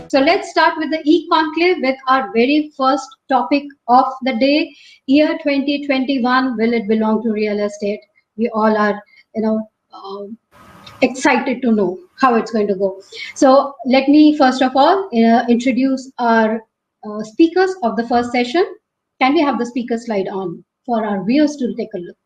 So let's start with the e-conclave with our very first topic of the day. Year 2021, will it belong to real estate? We all are, excited to know how it's going to go. So let me first of all introduce our speakers of the first session. Can we have the speaker slide on for our viewers to take a look?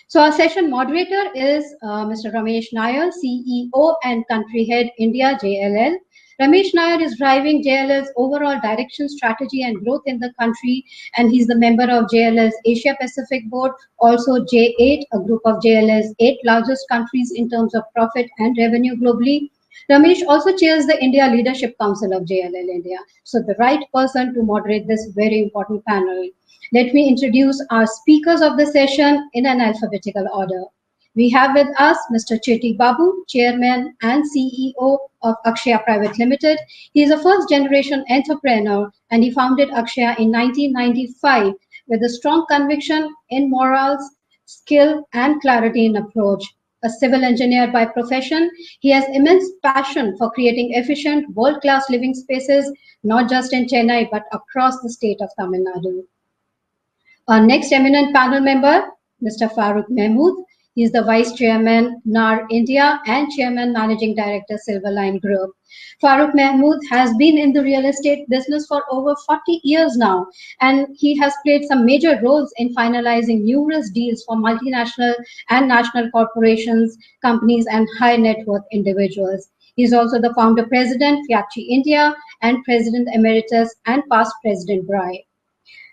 So our session moderator is Mr. Ramesh Nair, CEO and Country Head, India, JLL. Ramesh Nair is driving JLL's overall direction, strategy and growth in the country, and he's the member of JLL's Asia Pacific Board, also J8, a group of JLL's 8 largest countries in terms of profit and revenue globally. Ramesh also chairs the India Leadership Council of JLL India. So the right person to moderate this very important panel. Let me introduce our speakers of the session in an alphabetical order. We have with us Mr. Chetty Babu, Chairman and CEO of Akshaya Private Limited. He is a first-generation entrepreneur and he founded Akshaya in 1995 with a strong conviction in morals, skill and clarity in approach. A civil engineer by profession, he has immense passion for creating efficient, world-class living spaces, not just in Chennai, but across the state of Tamil Nadu. Our next eminent panel member, Mr. Farooq Mahmood. He is the Vice Chairman, NAR India and Chairman Managing Director, Silverline Group. Farooq Mahmood has been in the real estate business for over 40 years now, and he has played some major roles in finalizing numerous deals for multinational and national corporations, companies, and high net worth individuals. He is also the founder president, Fiatchi India, and President Emeritus and past President BRI.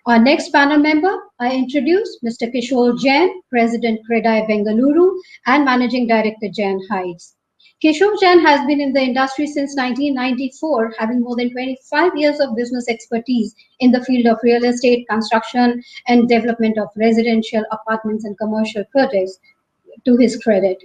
Our next panel member, I introduce Mr. Kishore Jain, President Credai Bengaluru and Managing Director Jain Heights. Kishore Jain has been in the industry since 1994, having more than 25 years of business expertise in the field of real estate, construction and development of residential apartments and commercial projects, to his credit.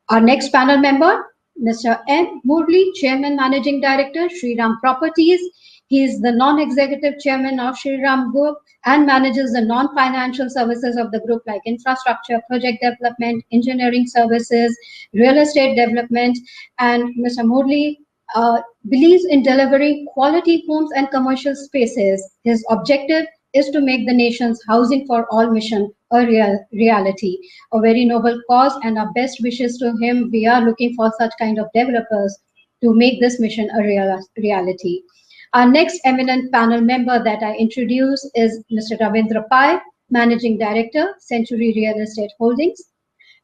Our next panel member, Mr. M. Murli, Chairman Managing Director, Shriram Properties. He is the non-executive chairman of Shriram Group and manages the non-financial services of the group like infrastructure, project development, engineering services, real estate development. And Mr. Murli believes in delivering quality homes and commercial spaces. His objective is to make the nation's housing for all mission a reality, a very noble cause, and our best wishes to him. We are looking for such kind of developers to make this mission a reality. Our next eminent panel member that I introduce is Mr. Ravindra Pai, Managing Director, Century Real Estate Holdings.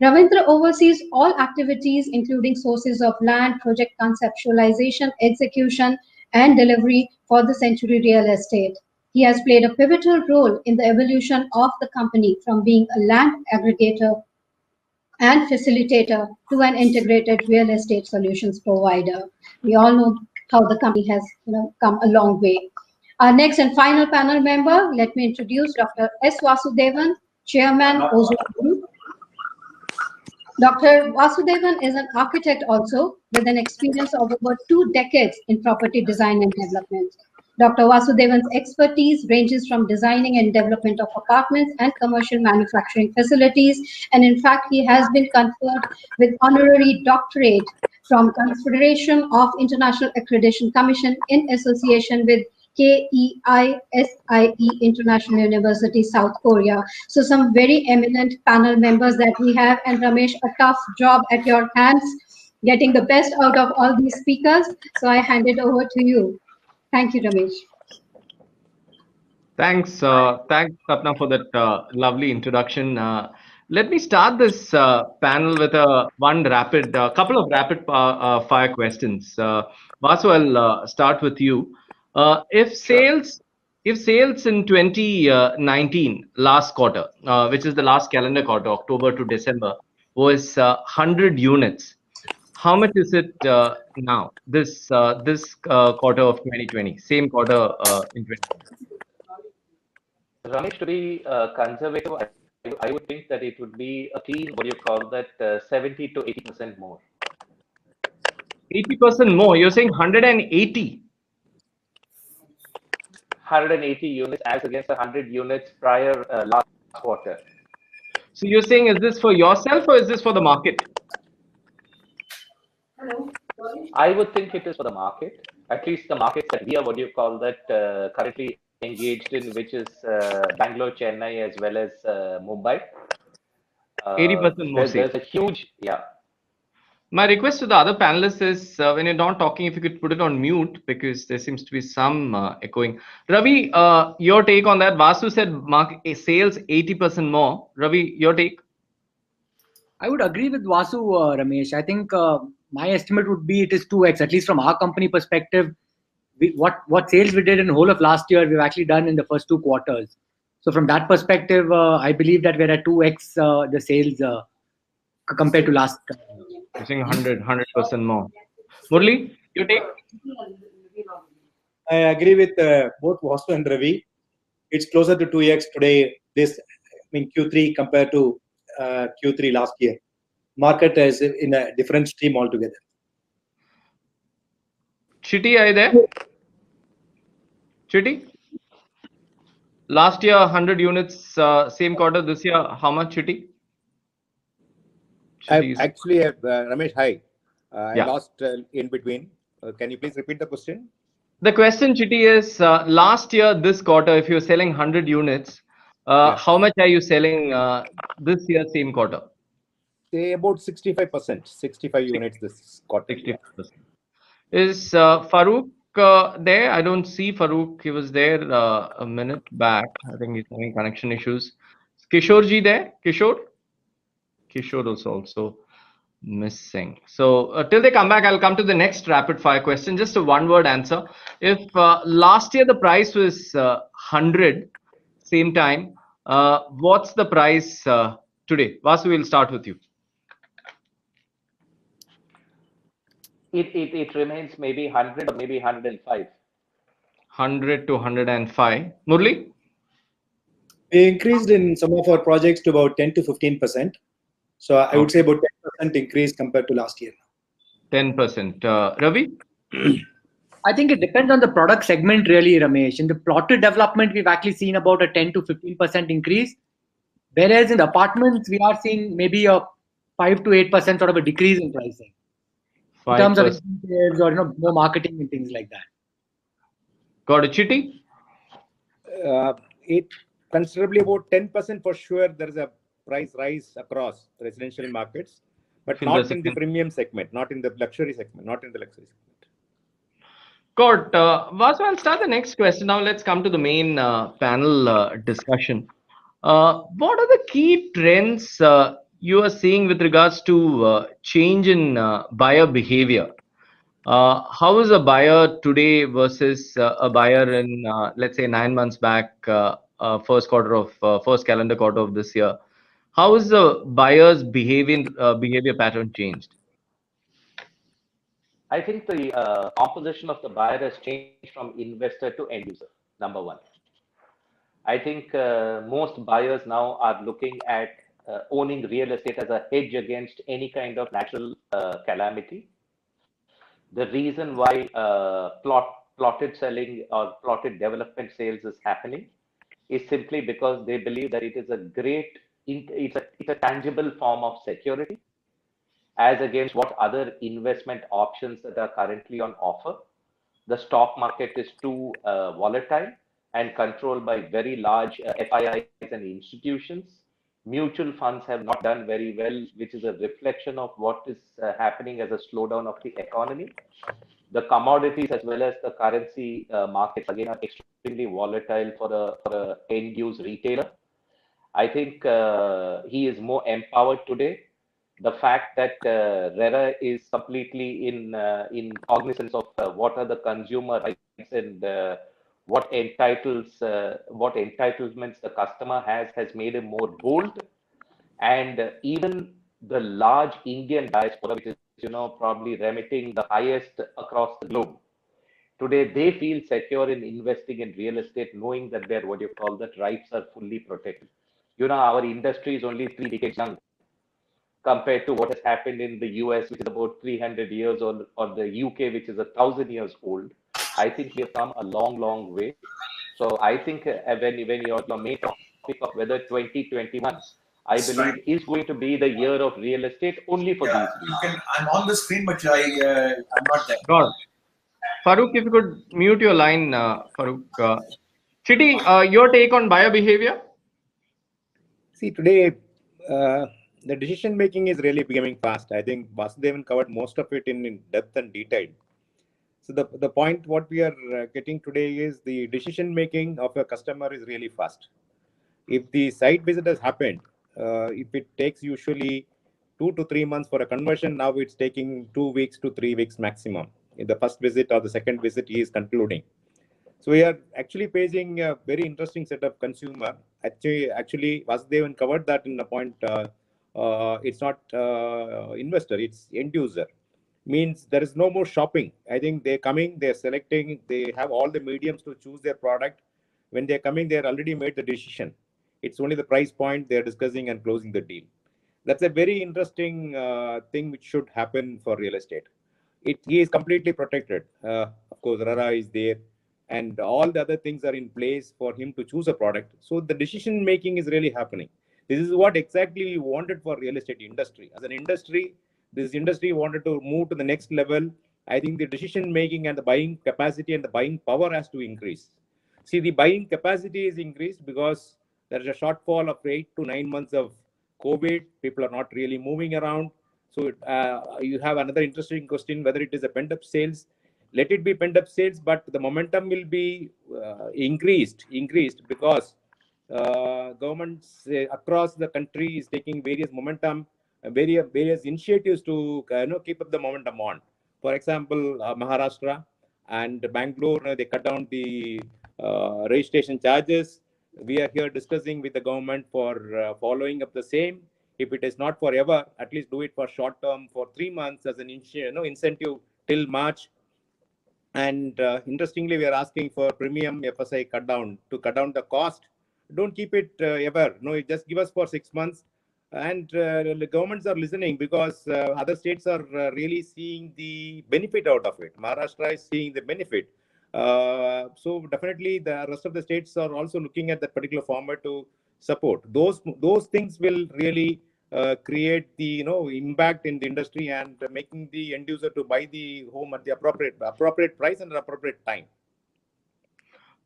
Ravindra oversees all activities including sources of land, project conceptualization, execution, and delivery for the Century Real Estate. He has played a pivotal role in the evolution of the company from being a land aggregator and facilitator to an integrated real estate solutions provider. We all know how the company has come a long way. Our next and final panel member, let me introduce Dr. S. Vasudevan, Chairman, Ozone Group. Dr. Vasudevan is an architect also with an experience of over 2 decades in property design and development. Dr. Vasudevan's expertise ranges from designing and development of apartments and commercial manufacturing facilities. And in fact, he has been conferred with honorary doctorate from Confederation of International Accreditation Commission in association with KEISIE International University, South Korea. So some very eminent panel members that we have, and Ramesh, a tough job at your hands, getting the best out of all these speakers. So I hand it over to you. Thank you, Ramesh. Thanks, Sapna, for that lovely introduction. Let me start this panel with a couple of rapid fire questions. Vasu, I'll start with you. If sales in 2019 last quarter, which is the last calendar quarter, October to December, was 100 units, how much is it now? This quarter of 2020, same quarter in 2020. Ramesh, to be conservative, I would think that it would be a clean, 70 to 80% more. 80% more? You're saying 180? 180 units as against 100 units prior last quarter. So you're saying, is this for yourself or is this for the market? I would think it is for the market. at least the markets that we are, currently engaged in, which is Bangalore, Chennai, as well as Mumbai. 80% more There's a huge, yeah. My request to the other panelists is when you're not talking, if you could put it on mute, because there seems to be some echoing. Ravi, your take on that. Vasu said sales 80% more. Ravi, your take? I would agree with Vasu, Ramesh. I think my estimate would be it is 2x, at least from our company perspective. What sales we did in the whole of last year, we've actually done in the first 2 quarters. So from that perspective, I believe that we're at 2x the sales compared to last. You're saying 100% more. Murli, your take? I agree with both Vasu and Ravi. It's closer to 2x today, Q3 compared to Q3 last year. Market is in a different stream altogether. Chitty, are you there? Chitty? Last year, 100 units, same quarter. This year, how much, Chitty? Actually, Ramesh, hi. I Yeah. lost in between. Can you please repeat the question? The question, Chitty, is last year, this quarter, if you're selling 100 units, how much are you selling this year, same quarter? Say about 65%, 65 units this quarter. 65%. Is Farooq there? I don't see Farooq. He was there a minute back. I think he's having connection issues. Is Kishore there? Kishore? Kishore is also missing. So till they come back, I'll come to the next rapid fire question. Just a one-word answer. If last year the price was 100, same time, what's the price today? Vasu, we'll start with you. It remains maybe 100 or maybe 105. 100 to 105. Murli? We increased in some of our projects to about 10 to 15%. So I would say about 10% increase compared to last year. 10%. Ravi? I think it depends on the product segment, really, Ramesh. In the plotted development, we've actually seen about a 10 to 15% increase. Whereas in the apartments, we are seeing maybe a 5 to 8% sort of a decrease in pricing. In terms of incentives or more marketing and things like that. Got it, Chitty? It considerably about 10% for sure. There is a price rise across residential markets, but not in the premium segment, not in the luxury segment, Got Vasu, I'll start the next question. Now let's come to the main panel discussion. What are the key trends you are seeing with regards to change in buyer behavior? How is a buyer today versus a buyer in, let's say, 9 months back, first calendar quarter of this year? How is the buyer's behavior pattern changed? I think the composition of the buyer has changed from investor to end user, number one. I think most buyers now are looking at owning real estate as a hedge against any kind of natural calamity. The reason why plotted selling or plotted development sales is happening is simply because they believe that it is it's a tangible form of security as against what other investment options that are currently on offer. The stock market is too volatile and controlled by very large FIIs and institutions. Mutual funds have not done very well, which is a reflection of what is happening as a slowdown of the economy. The commodities as well as the currency markets again are extremely volatile for a end-use retailer. I think he is more empowered today. The fact that RERA is completely in cognizance of what are the consumer rights and what entitlements the customer has made him more bold. And even the large Indian diaspora, which is probably remitting the highest across the globe, today they feel secure in investing in real estate, knowing that their rights are fully protected. Our industry is only 3 decades young compared to what has happened in the US, which is about 300 years old, or the UK, which is 1,000 years old. I think we have come a long, long way. So I think when your main topic of whether 2021, I believe, is going to be the year of real estate only for these reasons. I'm on the screen, but I'm not there. Got it. Farooq, if you could mute your line, Farooq. Chitty, your take on buyer behavior? See, today, the decision making is really becoming fast. I think Vasudevan covered most of it in depth and detail. So the point what we are getting today is the decision making of a customer is really fast. If the site visit has happened, if it takes usually 2 to 3 months for a conversion, now it's taking 2 weeks to 3 weeks maximum. In the first visit or the second visit, he is concluding. So we are actually facing a very interesting set of consumer. Actually, Vasudevan covered that in the point. It's not investor; it's end user. Means there is no more shopping. I think they're coming, they're selecting, they have all the mediums to choose their product. When they're coming, they're already made the decision. It's only the price point they're discussing and closing the deal. That's a very interesting thing which should happen for real estate. He is completely protected. Of course, RARA is there, and all the other things are in place for him to choose a product. So the decision making is really happening. This is what exactly we wanted for real estate industry. As an industry, this industry wanted to move to the next level. I think the decision making and the buying capacity and the buying power has to increase. See, the buying capacity is increased because there is a shortfall of 8 to 9 months of COVID. People are not really moving around. So you have another interesting question, whether it is a pent-up sales. Let it be pent-up sales, but the momentum will be increased because governments across the country is taking various momentum, various initiatives to keep up the momentum on. For example, Maharashtra and Bangalore, they cut down the registration charges. We are here discussing with the government for following up the same. If it is not forever, at least do it for short term, for 3 months as an incentive till March. And interestingly, we are asking for premium FSI cut down the cost. Don't keep it ever. No, just give us for 6 months. And the governments are listening because other states are really seeing the benefit out of it. Maharashtra is seeing the benefit. So definitely the rest of the states are also looking at that particular format to support. Those things will really create the impact in the industry and making the end user to buy the home at the appropriate price and appropriate time.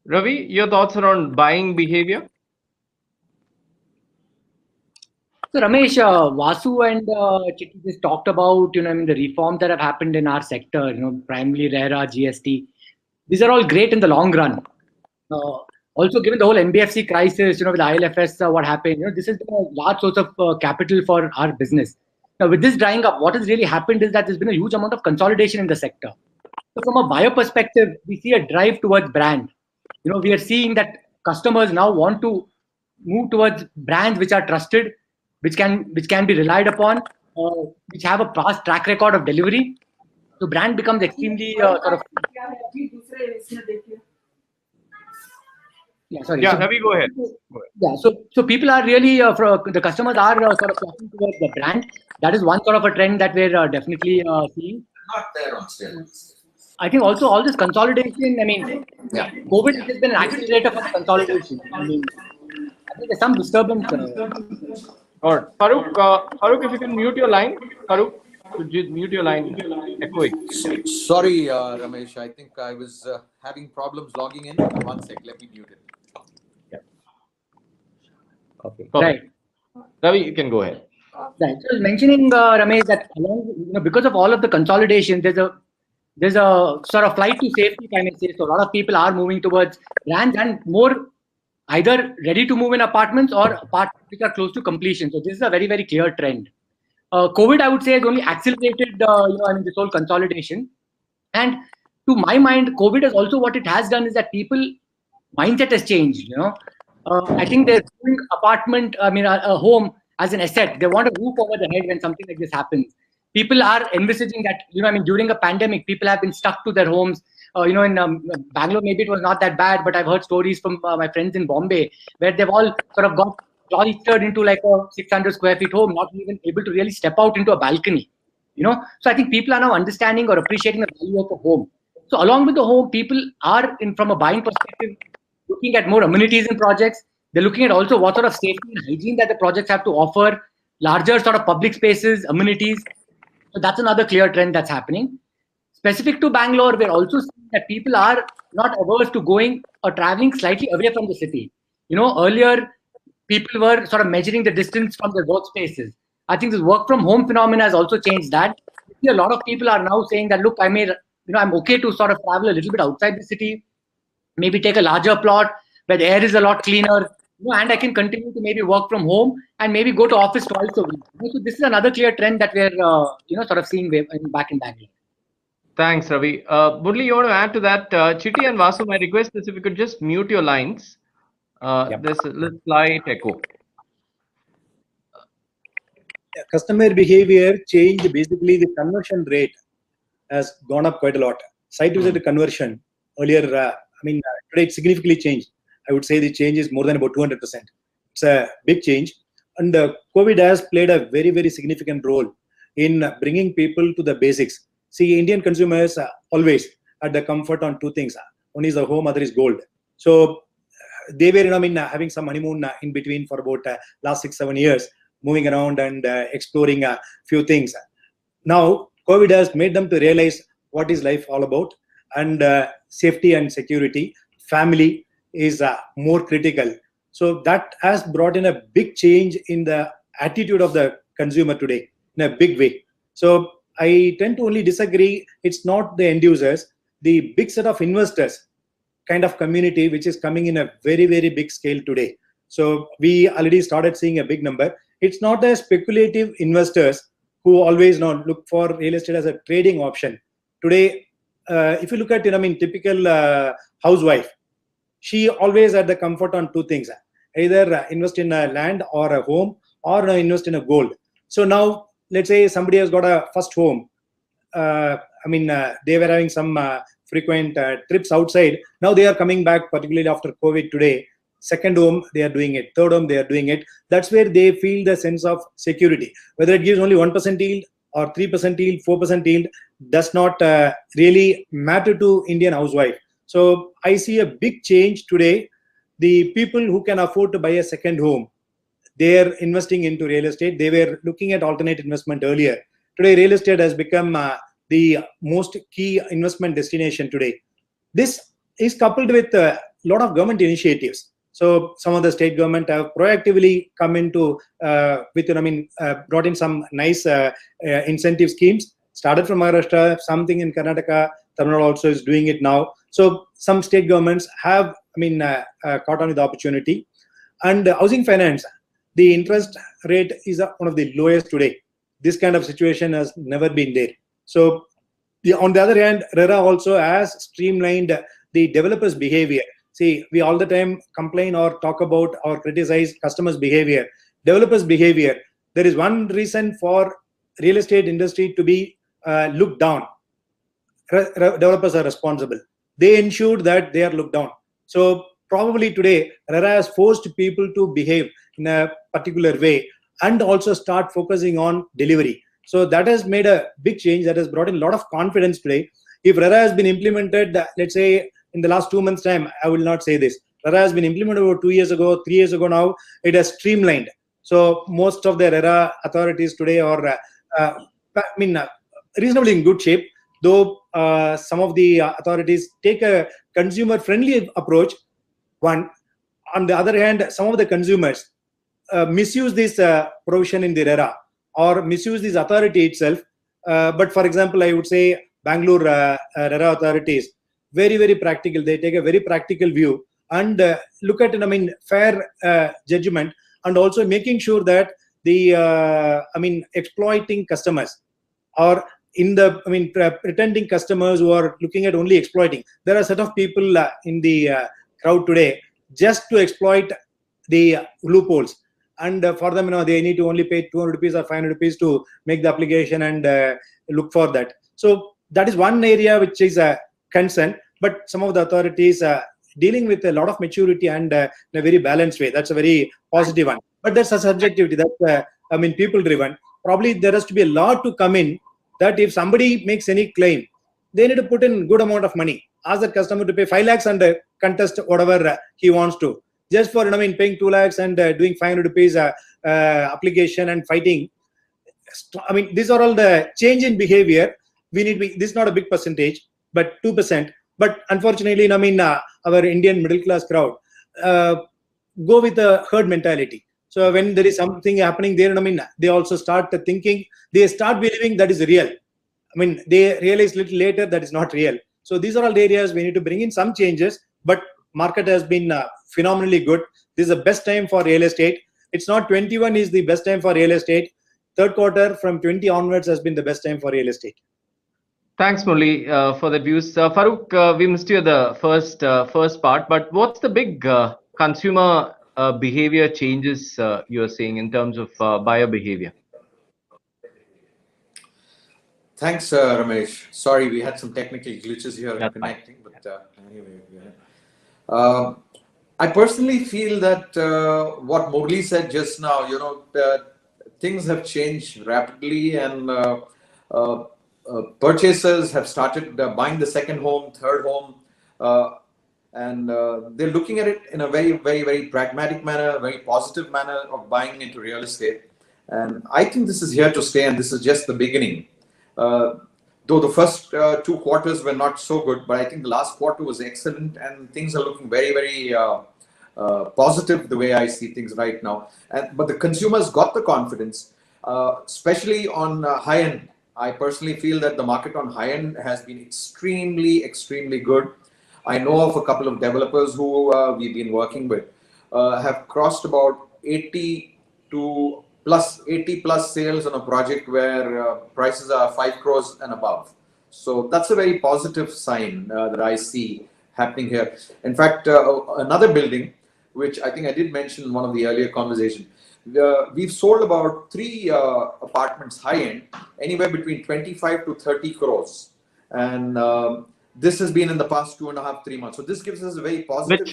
Ravi, your thoughts around buying behavior? So Ramesh, Vasu and Chitty just talked about the reforms that have happened in our sector. Primarily RERA, GST. These are all great in the long run. Also, given the whole NBFC crisis, with ILFS, what happened? This is a large source of capital for our business. Now, with this drying up, what has really happened is that there's been a huge amount of consolidation in the sector. So, from a buyer perspective, we see a drive towards brand. We are seeing that customers now want to move towards brands which are trusted, which can be relied upon, which have a past track record of delivery. So, brand becomes extremely sort of. Yeah, sorry. Yeah, Ravi, go ahead. Yeah, so people are really, the customers are sort of flocking towards the brand. That is one sort of a trend that we're definitely seeing. Not there on steroids. I think also all this consolidation, COVID has been an accelerator for the consolidation. I think there's some disturbance. All right. Farooq, if you can mute your line. Farooq, could you mute your line? Echoing. Sorry, Ramesh. I think I was having problems logging in. 1 sec. Let me mute it. Okay. Right. Ravi, you can go ahead. Right. So I was mentioning, Ramesh, that because of all of the consolidation, there's a sort of flight to safety, kind of say. So a lot of people are moving towards brands and more either ready to move in apartments or apartments which are close to completion. So this is a very, very clear trend. COVID, I would say, has only accelerated this whole consolidation. And to my mind, COVID has also, what it has done is that people mindset has changed. I think they're doing a home as an asset. They want to move forward ahead when something like this happens. People are envisaging that, during a pandemic, people have been stuck to their homes. In Bangalore, maybe it was not that bad, but I've heard stories from my friends in Bombay where they've all sort of got cloistered into like a 600 square feet home, not even able to really step out into a balcony. So I think people are now understanding or appreciating the value of a home. So along with the home, people are, from a buying perspective, looking at more amenities in projects. They're looking at also what sort of safety and hygiene that the projects have to offer, larger sort of public spaces, amenities. So that's another clear trend that's happening. Specific to Bangalore, we're also seeing that people are not averse to going or traveling slightly away from the city. Earlier people were sort of measuring the distance from their workspaces. I think this work from home phenomena has also changed that. A lot of people are now saying that, look, I'm okay to sort of travel a little bit outside the city, maybe take a larger plot where the air is a lot cleaner, and I can continue to maybe work from home and maybe go to office twice a week. So this is another clear trend that we're, sort of seeing back in Bangalore. Thanks, Ravi. Murli, you want to add to that? Chitti and Vasu, my request is if you could just mute your lines. There's a little slight echo. Customer behavior change, basically the conversion rate has gone up quite a lot. Site visit conversion earlier, today it's significantly changed. I would say the change is more than about 200%. It's a big change. And COVID has played a very, very significant role in bringing people to the basics. See, Indian consumers always had the comfort on two things. One is the home, other is gold. So they were, having some honeymoon in between for about last 6-7 years, moving around and exploring a few things. Now, COVID has made them to realize what is life all about, and safety and security, family is more critical. So that has brought in a big change in the attitude of the consumer today in a big way. So I tend to only disagree. It's not the end users, the big set of investors kind of community, which is coming in a very, very big scale today. So we already started seeing a big number. It's not the speculative investors who always look for real estate as a trading option. Today, if you look at, typical housewife, she always had the comfort on two things: either invest in a land or a home, or invest in a gold. So now, let's say somebody has got a first home. They were having some frequent trips outside. Now they are coming back, particularly after COVID today. Second home, they are doing it. Third home, they are doing it. That's where they feel the sense of security. Whether it gives only 1% yield or 3% yield, 4% yield, does not really matter to Indian housewife. So I see a big change today. The people who can afford to buy a second home, they are investing into real estate. They were looking at alternate investment earlier. Today, real estate has become the most key investment destination today. This is coupled with a lot of government initiatives. So some of the state government have proactively come into brought in some nice incentive schemes. Started from Maharashtra, something in Karnataka, Tamil Nadu also is doing it now. So some state governments have caught on with the opportunity. And housing finance, the interest rate is one of the lowest today. This kind of situation has never been there. So on the other hand, RERA also has streamlined the developers' behavior. See, we all the time complain or talk about or criticize customers' behavior. Developers' behavior, there is one reason for real estate industry to be looked down. Developers are responsible. They ensure that they are looked down. So probably today, RERA has forced people to behave in a particular way and also start focusing on delivery. So that has made a big change. That has brought in a lot of confidence today. If RERA has been implemented, let's say in the last 2 months' time, I will not say this. RERA has been implemented over 2 years ago, 3 years ago now. It has streamlined. So most of the RERA authorities today are, reasonably in good shape. Though some of the authorities take a consumer-friendly approach. One, on the other hand, some of the consumers misuse this provision in the RERA or misuse this authority itself. But for example, I would say Bangalore RERA authorities, very, very practical. They take a very practical view and look at fair judgment, and also making sure that the exploiting customers or pretending customers who are looking at only exploiting. There are a set of people in the crowd today just to exploit the loopholes, and for them, they need to only pay 200 rupees or 500 rupees to make the application and look for that. So that is one area which is a concern. But some of the authorities dealing with a lot of maturity and in a very balanced way. That's a very positive one. But that's a subjectivity. That's people driven. Probably there has to be a law to come in that if somebody makes any claim, they need to put in good amount of money. Ask the customer to pay 5 lakhs and contest whatever he wants to. Just for paying 2 lakhs and doing 500 rupees application and fighting. These are all the change in behavior. we need to be, this is not a big percentage, but 2%. But unfortunately, I mean, our Indian middle class crowd go with a herd mentality. So when there is something happening there, I mean, they also start thinking, they start believing that is real. I mean, they realize little later that is not real. So these are all the areas we need to bring in some changes, but market has been phenomenally good. This is the best time for real estate. It's not 21 is the best time for real estate. Third quarter from 20 onwards has been the best time for real estate. Thanks, Murli, for the views. Farooq, we missed you the first part, but what's the big consumer behavior changes you're seeing in terms of buyer behavior? Thanks, Ramesh. Sorry, we had some technical glitches here in connecting, but anyway. Yeah. I personally feel that what Murli said just now, things have changed rapidly, and purchasers have started buying the second home, third home, and they're looking at it in a very, very, very pragmatic manner, very positive manner of buying into real estate. And I think this is here to stay, and this is just the beginning. Though the first 2 quarters were not so good, but I think the last quarter was excellent, and things are looking very, very positive the way I see things right now. But the consumers got the confidence, especially on high end. I personally feel that the market on high end has been extremely, extremely good. I know of a couple of developers who we've been working with have crossed about 80 plus sales on a project where prices are 5 crores and above. So that's a very positive sign that I see happening here. In fact, another building, which I think I did mention in one of the earlier conversations, we've sold about 3 apartments high end, anywhere between 25 to 30 crores. And this has been in the past 2.5, 3 months. So this gives us a very positive.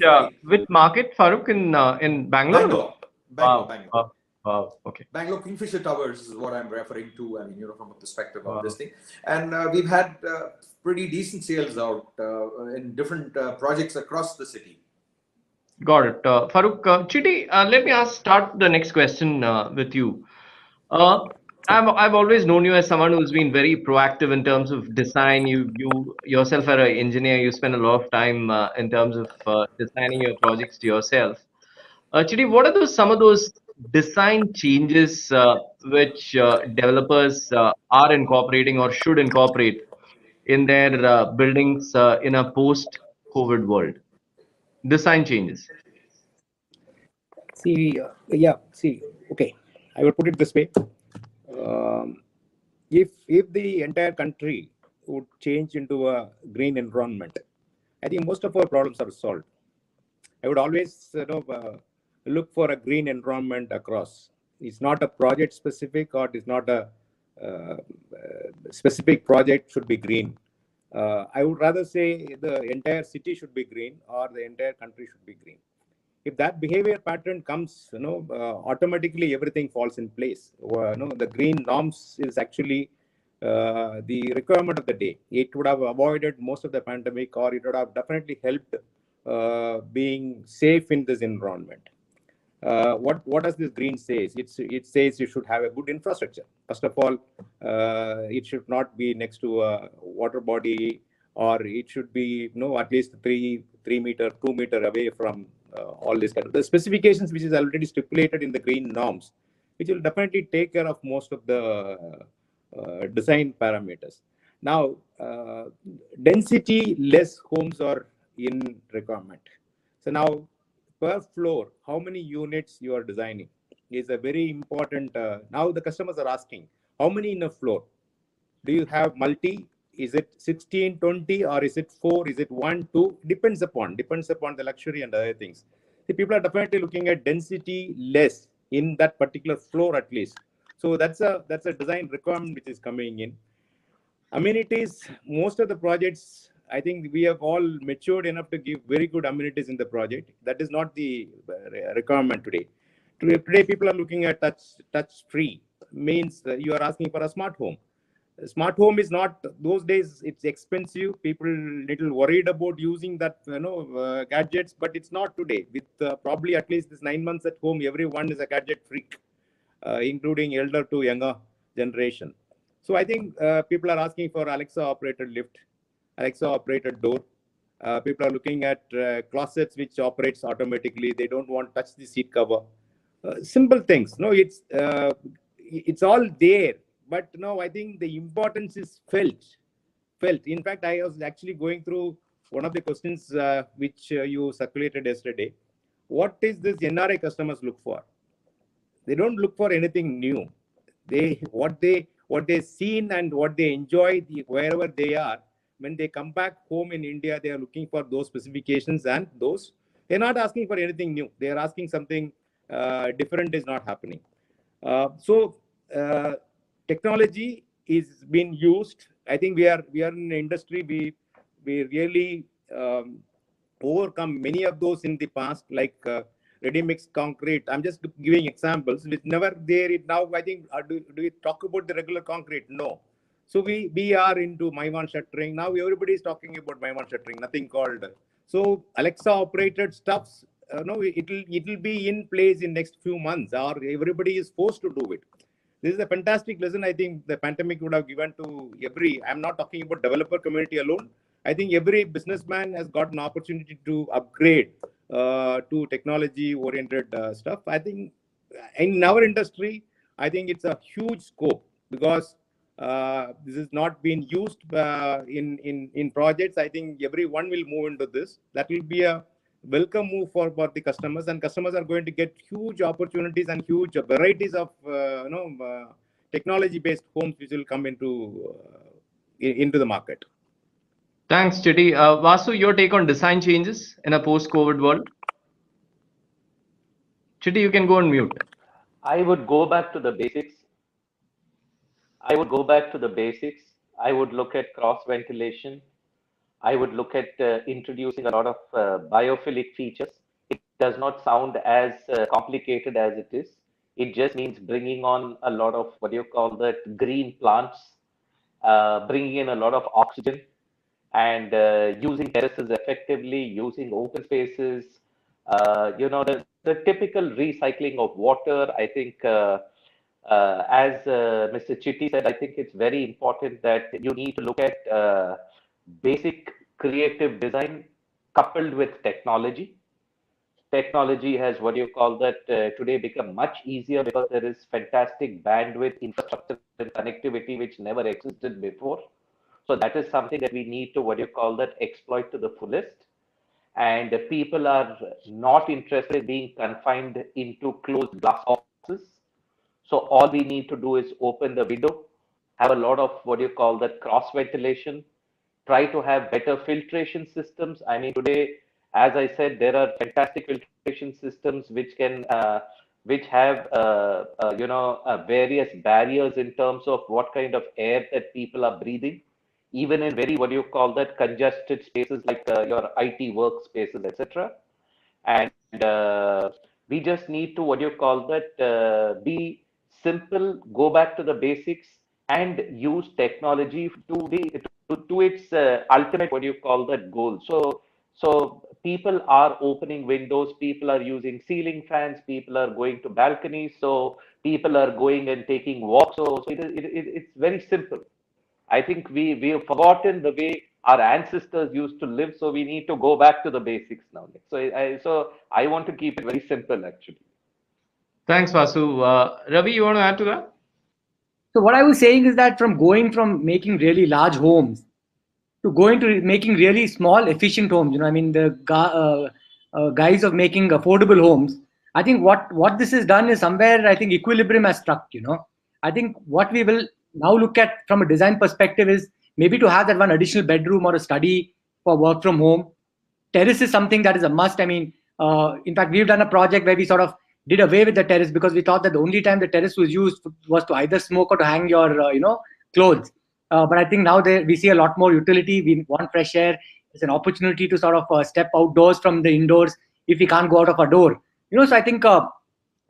Which market, Farooq, in Bangalore? Bangalore. Wow. Okay. Bangalore Kingfisher Towers is what I'm referring to. I mean, from a perspective of this thing. And we've had pretty decent sales out in different projects across the city. Got it. Farooq, Chidi, let me start the next question with you. I've always known you as someone who's been very proactive in terms of design. You yourself are an engineer. You spend a lot of time in terms of designing your projects to yourself. Chidi, what are some of those design changes which developers are incorporating or should incorporate in their buildings in a post-COVID world? Design changes. Okay. I will put it this way. If the entire country would change into a green environment, I think most of our problems are solved. I would always look for a green environment across. It's not a project specific, or it's not a specific project should be green. I would rather say the entire city should be green, or the entire country should be green. If that behavior pattern comes, automatically everything falls in place. The green norms is actually the requirement of the day. It would have avoided most of the pandemic, or it would have definitely helped being safe in this environment. What does this green say? It says you should have a good infrastructure. First of all, it should not be next to a water body, or it should be at least 2 meter away from all this kind of the specifications, which is already stipulated in the green norms, which will definitely take care of most of the design parameters. Now, density less homes are in requirement. So now, per floor, how many units you are designing is a very important. Now the customers are asking, how many in a floor? Do you have multi? Is it 16, 20, or is it 4? Is it 1, 2? Depends upon the luxury and other things. The people are definitely looking at density less in that particular floor at least. So that's a design requirement which is coming in. Amenities, most of the projects, I think we have all matured enough to give very good amenities in the project. That is not the requirement today. Today people are looking at touch-free, means you are asking for a smart home. A smart home is not, those days it's expensive. People little worried about using that gadgets, but it's not today. With probably at least this 9 months at home, everyone is a gadget freak, including elder to younger generation. So I think people are asking for Alexa operated lift, Alexa operated door. People are looking at closets which operates automatically. They don't want to touch the seat cover. Simple things. No, it's all there. But no, I think the importance is felt. In fact, I was actually going through one of the questions which you circulated yesterday. What is this NRI customers look for? They don't look for anything new. What they seen and what they enjoy wherever they are. When they come back home in India, they are looking for those specifications and those. They're not asking for anything new. They are asking something different is not happening. So technology is being used. I think we are in an industry we really overcome many of those in the past, like ready mix concrete. I'm just giving examples. It's never there. Now I think do we talk about the regular concrete? No. So we are into Maivan shuttering. Now everybody is talking about Maivan shuttering. Nothing called. So Alexa operated stuffs. No, it'll be in place in next few months, or everybody is forced to do it. This is a fantastic lesson. I think the pandemic would have given to every. I'm not talking about developer community alone. I think every businessman has got an opportunity to upgrade to technology-oriented stuff. I think in our industry, I think it's a huge scope because this is not being used in projects. I think everyone will move into this. That will be a welcome move for the customers, and customers are going to get huge opportunities and huge varieties of technology-based homes which will come into the market. Thanks, Chitty. Vasu, your take on design changes in a post-COVID world? Chitty, you can go on mute. I would go back to the basics. I would look at cross ventilation. I would look at introducing a lot of biophilic features. It does not sound as complicated as it is. It just means bringing on a lot of green plants, bringing in a lot of oxygen, and using terraces effectively, using open spaces. The typical recycling of water. I think, as Mr. Chitty said, I think it's very important that you need to look at basic creative design coupled with technology. Technology has today become much easier because there is fantastic bandwidth, infrastructure, and connectivity which never existed before. So that is something that we need to exploit to the fullest. And people are not interested in being confined into closed glass boxes. So all we need to do is open the window, have a lot of cross ventilation, try to have better filtration systems. I mean, today, as I said, there are fantastic filtration systems which can, which have, various barriers in terms of what kind of air that people are breathing, even in very, congested spaces like your IT workspaces, etc. And we just need to, be simple, go back to the basics, and use technology to its ultimate goal. So people are opening windows, people are using ceiling fans, people are going to balconies, so people are going and taking walks. So it's very simple. I think we have forgotten the way our ancestors used to live, so we need to go back to the basics now. So I want to keep it very simple, actually. Thanks, Vasu. Ravi, you want to add to that? So what I was saying is that going from making really large homes to going to making really small, efficient homes, the guise of making affordable homes, I think what this has done is somewhere, I think equilibrium has struck, I think what we will now look at from a design perspective is maybe to have that one additional bedroom or a study for work from home. Terrace is something that is a must. I mean, in fact, we've done a project where we sort of did away with the terrace because we thought that the only time the terrace was used was to either smoke or to hang your, clothes. But I think now we see a lot more utility. We want fresh air. It's an opportunity to sort of step outdoors from the indoors if we can't go out of our door. So I think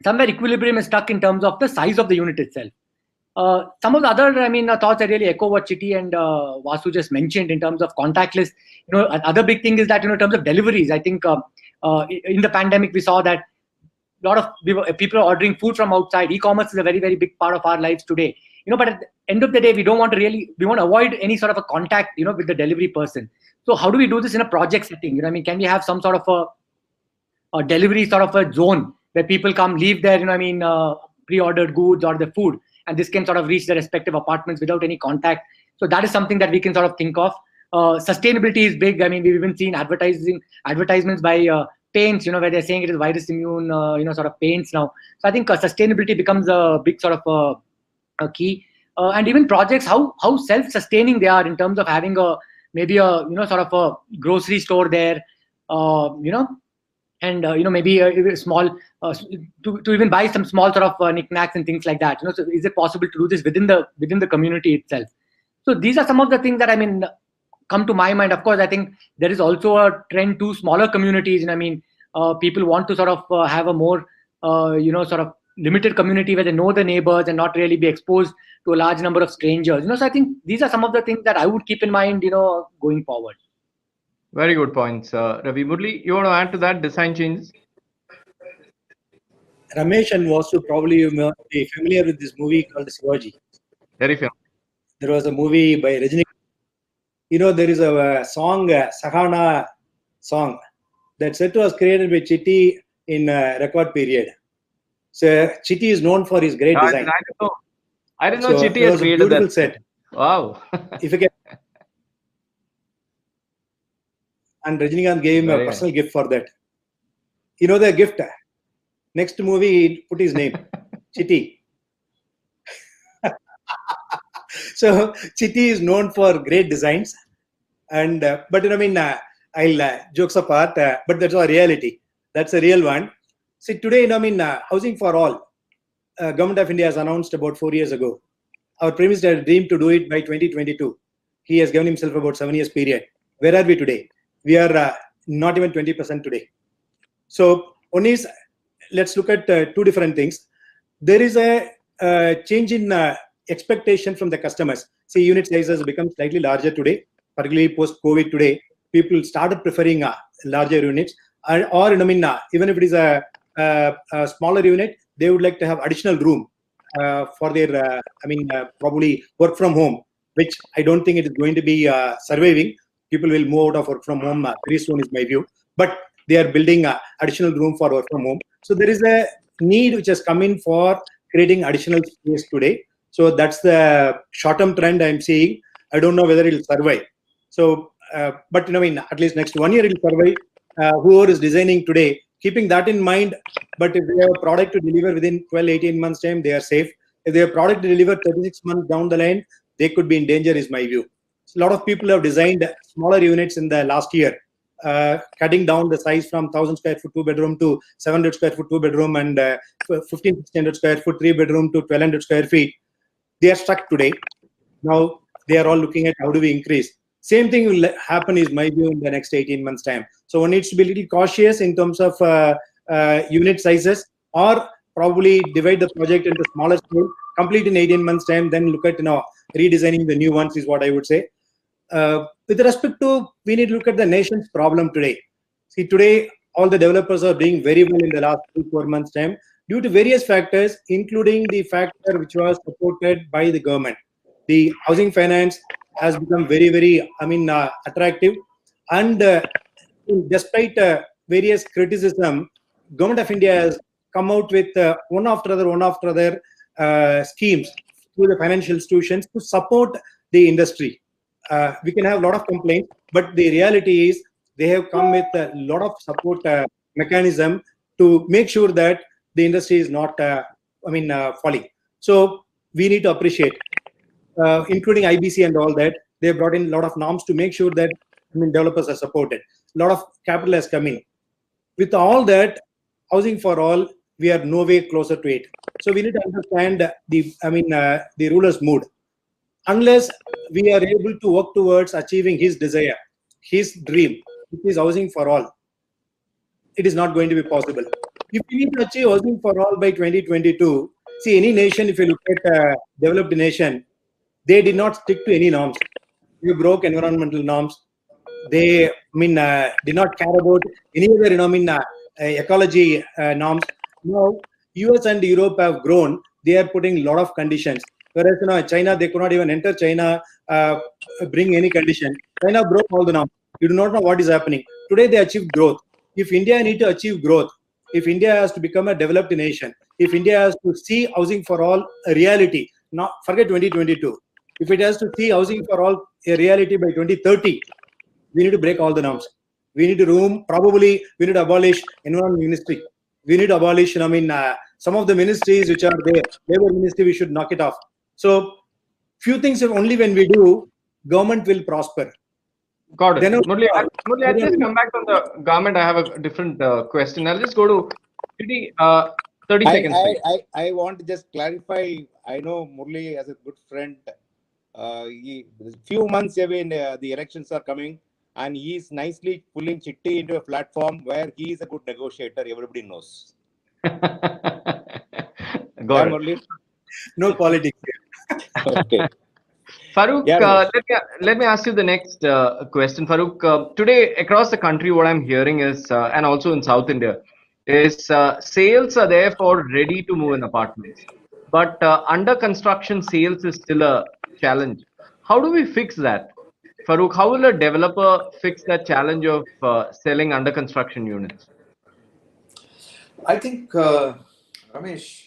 somewhere equilibrium is stuck in terms of the size of the unit itself. Some of the other, thoughts I really echo what Chitty and Vasu just mentioned in terms of contactless. Another big thing is that, in terms of deliveries, I think in the pandemic, we saw that a lot of people are ordering food from outside. E-commerce is a very, very big part of our lives today. but at the end of the day, we want to avoid any sort of a contact, with the delivery person. So how do we do this in a project setting? Can we have some sort of a delivery sort of a zone where people come, leave their, pre-ordered goods or the food, and this can sort of reach their respective apartments without any contact. So that is something that we can sort of think of. Sustainability is big. We've even seen advertisements by paints, where they're saying it is virus immune, sort of paints now. So I think sustainability becomes a big sort of a key. And even projects, how self-sustaining they are in terms of having maybe a sort of a grocery store there, and maybe a small to even buy some small sort of knickknacks and things like that. So is it possible to do this within the community itself? So these are some of the things that come to my mind. Of course, I think there is also a trend to smaller communities. People want to sort of have a more sort of limited community where they know the neighbors and not really be exposed to a large number of strangers. So I think these are some of the things that I would keep in mind, going forward. Very good points. Ravi, Murli, you want to add to that, design changes? Ramesh and Vasu probably be familiar with this movie called Shivaji. Very familiar. There was a movie by Rajini. There is a song, Sahana song, that set was created by Chitti in record period. So Chitti is known for his great design. I didn't know Chitti has created that set. Wow. If you can. And Rajinikanth gave him a personal gift for that. The gift. Next movie, he put his name, Chitti. So Chitti is known for great designs, and but I'll jokes apart, but that's a reality. That's a real one. See, today, Housing for All, Government of India has announced about 4 years ago. Our Prime Minister had dreamed to do it by 2022. He has given himself about 7 years period. Where are we today? We are not even 20% today. So one is, let's look at two different things. There is a change in expectation from the customers. See, unit sizes become slightly larger today, particularly post-COVID today. People started preferring larger units, or even if it is a smaller unit, they would like to have additional room for their, probably work from home, which I don't think it is going to be surviving. People will move out of work from home very soon, is my view. But they are building additional room for work from home. So there is a need which has come in for creating additional space today. So that's the short-term trend I'm seeing. I don't know whether it will survive. So, but at least next 1 year it will survive. Whoever is designing today, keeping that in mind. But if they have a product to deliver within 12-18 months time, they are safe. If they have a product to deliver 36 months down the line, they could be in danger, is my view. So a lot of people have designed smaller units in the last year, cutting down the size from 1,000 square foot 2-bedroom to 700 square foot 2-bedroom and 1,500 square foot 3-bedroom to 1,200 square feet. They are stuck today. Now they are all looking at how do we increase. Same thing will happen, is my view, in the next 18 months time. So one needs to be a little cautious in terms of unit sizes, or probably divide the project into smaller scale, complete in 18 months time, then look at redesigning the new ones, is what I would say. With respect to, we need to look at the nation's problem today. See, today all the developers are doing very well in the last 3-4 months time due to various factors, including the factor which was supported by the government. The housing finance has become very, very, attractive, and despite various criticism, Government of India has come out with one after other schemes through the financial institutions to support the industry. We can have a lot of complaints, but the reality is they have come with a lot of support mechanism to make sure that the industry is not, falling. So we need to appreciate, including IBC and all that. They have brought in a lot of norms to make sure that developers are supported. A lot of capital has come in. With all that, Housing for All, we are no way closer to it. So we need to understand the ruler's mood. Unless we are able to work towards achieving his desire, his dream, which is Housing for All, it is not going to be possible. If we need to achieve Housing for All by 2022, see, any nation, if you look at a developed nation, they did not stick to any norms. They broke environmental norms. They did not care about any other ecology norms. Now, US and Europe have grown. They are putting a lot of conditions. Whereas China, they could not even enter China, bring any condition. China broke all the norms. You do not know what is happening. Today they achieved growth. If India need to achieve growth, if India has to become a developed nation, if India has to see housing for all a reality, not forget 2022. If it has to see housing for all a reality by 2030, we need to break all the norms. We need to probably we need to abolish environment ministry. We need to abolish, some of the ministries which are there, labor ministry, we should knock it off. So few things only when we do, government will prosper. Got it. Then, Murli, I'll just come back on the government. I have a different question. I'll just go to 30 seconds. I want to just clarify. I know Murli as a good friend. Few months away, the elections are coming, and he is nicely pulling Chitti into a platform where he is a good negotiator. Everybody knows. Got it. Murli? No politics here. Okay. Farooq, let me ask you the next question. Farooq, today across the country, what I'm hearing is, and also in South India, is sales are there for ready to move in apartments, but under construction sales is still a challenge. How do we fix that? Farooq, how will a developer fix that challenge of selling under construction units? I think, Ramesh,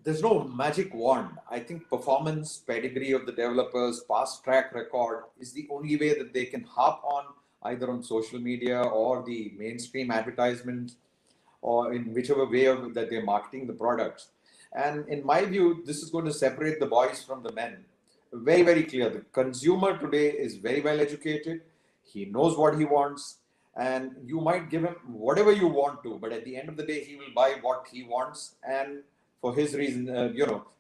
there's no magic wand. I think performance, pedigree of the developers, past track record is the only way that they can harp on either on social media or the mainstream advertisements or in whichever way that they're marketing the products. And in my view, this is going to separate the boys from the men. Very, very clear. The consumer today is very well educated. He knows what he wants. And you might give him whatever you want to, but at the end of the day, he will buy what he wants and for his reason,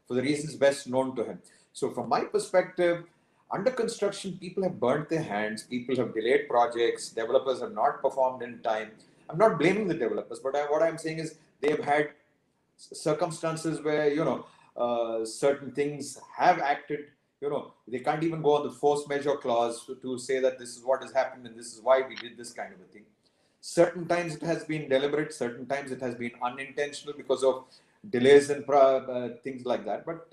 for the reasons best known to him. So from my perspective, under construction, people have burnt their hands. People have delayed projects. Developers have not performed in time. I'm not blaming the developers, but what I'm saying is they've had circumstances where, certain things have acted. They can't even go on the force majeure clause to say that this is what has happened and this is why we did this kind of a thing. Certain times it has been deliberate, certain times it has been unintentional because of delays and things like that. But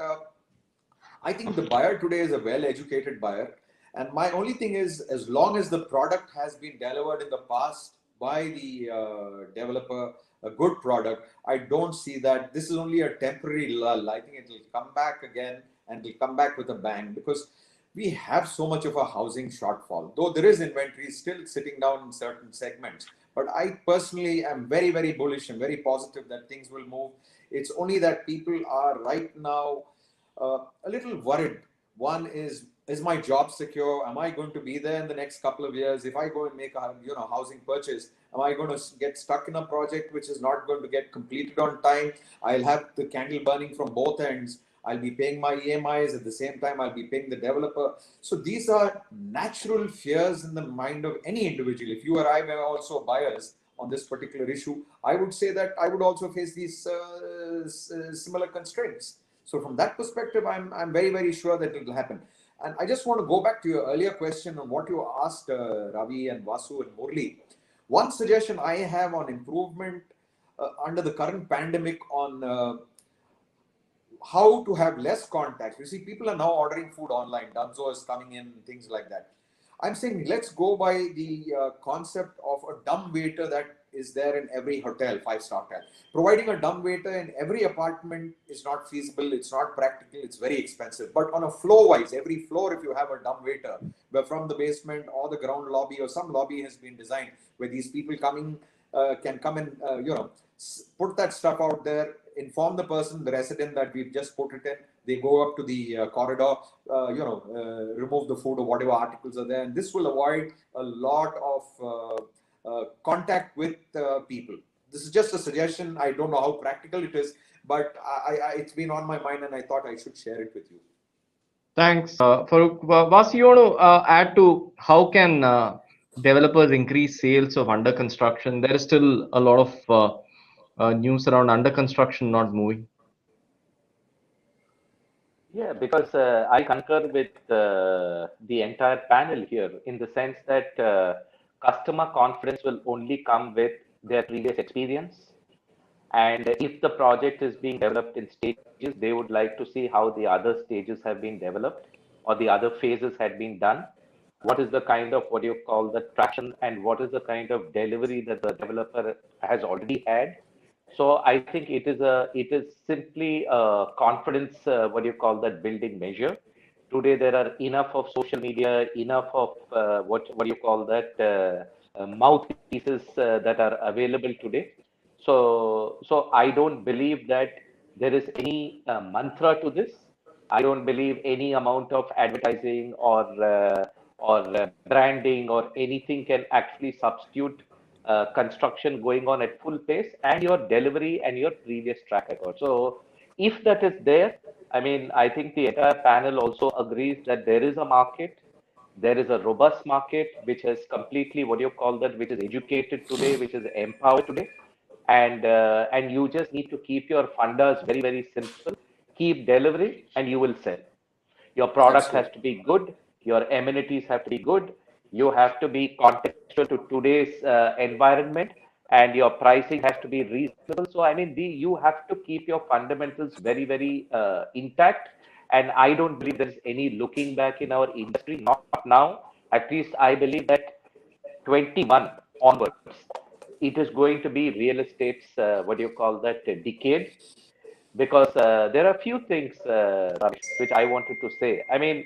I think the buyer today is a well-educated buyer. And my only thing is, as long as the product has been delivered in the past by the developer, a good product, I don't see that this is only a temporary lull. I think it will come back again and will come back with a bang because we have so much of a housing shortfall, though there is inventory still sitting down in certain segments. But I personally am very, very bullish and very positive that things will move. It's only that people are right now a little worried. One is my job secure? Am I going to be there in the next couple of years? If I go and make a housing purchase, am I going to get stuck in a project which is not going to get completed on time? I'll have the candle burning from both ends. I'll be paying my EMIs at the same time. I'll be paying the developer. So these are natural fears in the mind of any individual. If you or I were also buyers on this particular issue, I would say that I would also face these similar constraints. So from that perspective, I'm very, very sure that it will happen. And I just want to go back to your earlier question on what you asked Ravi and Vasu and Murli. One suggestion I have on improvement under the current pandemic on how to have less contacts. You see, people are now ordering food online. Dunzo is coming in, things like that. I'm saying let's go by the concept of a dumb waiter that is there in every hotel, 5-star hotel. Providing a dumb waiter in every apartment is not feasible. It's not practical. It's very expensive. But on a floor-wise, every floor, if you have a dumb waiter, where from the basement or the ground lobby or some lobby has been designed where these people coming can come and put that stuff out there, inform the person, the resident that we've just put it in. They go up to the corridor, remove the food or whatever articles are there. And this will avoid a lot of contact with people. This is just a suggestion. I don't know how practical it is, but it's been on my mind and I thought I should share it with you. Thanks. Farooq, Vasu, you want to add to how can developers increase sales of under construction? There is still a lot of news around under construction not moving. Yeah, because I concur with the entire panel here in the sense that customer confidence will only come with their previous experience And if the project is being developed in stages, they would like to see how the other stages have been developed or the other phases had been done. What is the kind of what you call the traction, and what is the kind of delivery that the developer has already had. So I think it is simply a confidence, what you call that, building measure. Today there are enough of social media, enough of what you call that, mouthpieces that are available today. So I don't believe that there is any mantra to this. I don't believe any amount of advertising or branding or anything can actually substitute construction going on at full pace and your delivery and your previous track record. So if that is there, I mean, I think the entire panel also agrees that there is a market. There is a robust market which has completely, what do you call that, which is educated today, which is empowered today. And you just need to keep your fundas very, very simple. Keep delivering and you will sell. Your product has to be good. Your amenities have to be good. You have to be contextual to today's environment, and your pricing has to be reasonable. So, I mean, you have to keep your fundamentals very, very intact. And I don't believe there's any looking back in our industry, not now. At least I believe that 21 onwards, it is going to be real estate's, what do you call that, decade. Because there are a few things, Ramesh, which I wanted to say. I mean,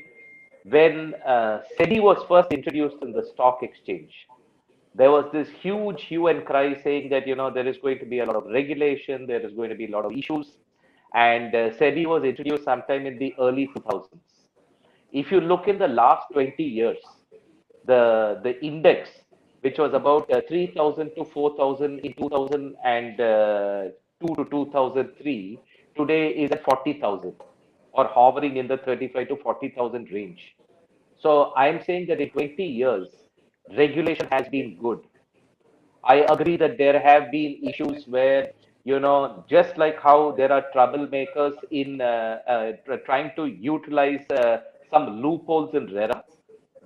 when SEBI was first introduced in the stock exchange, there was this huge hue and cry saying that, you know, there is going to be a lot of regulation, there is going to be a lot of issues. And SEBI was introduced sometime in the early 2000s. If you look in the last 20 years, the index, which was about 3,000 to 4,000 in 2002 to 2003, today is at 40,000 or hovering in the 35 to 40,000 range. So I'm saying that in 20 years, regulation has been good. I agree that there have been issues where, you know, just like how there are troublemakers in trying to utilize some loopholes in RERA,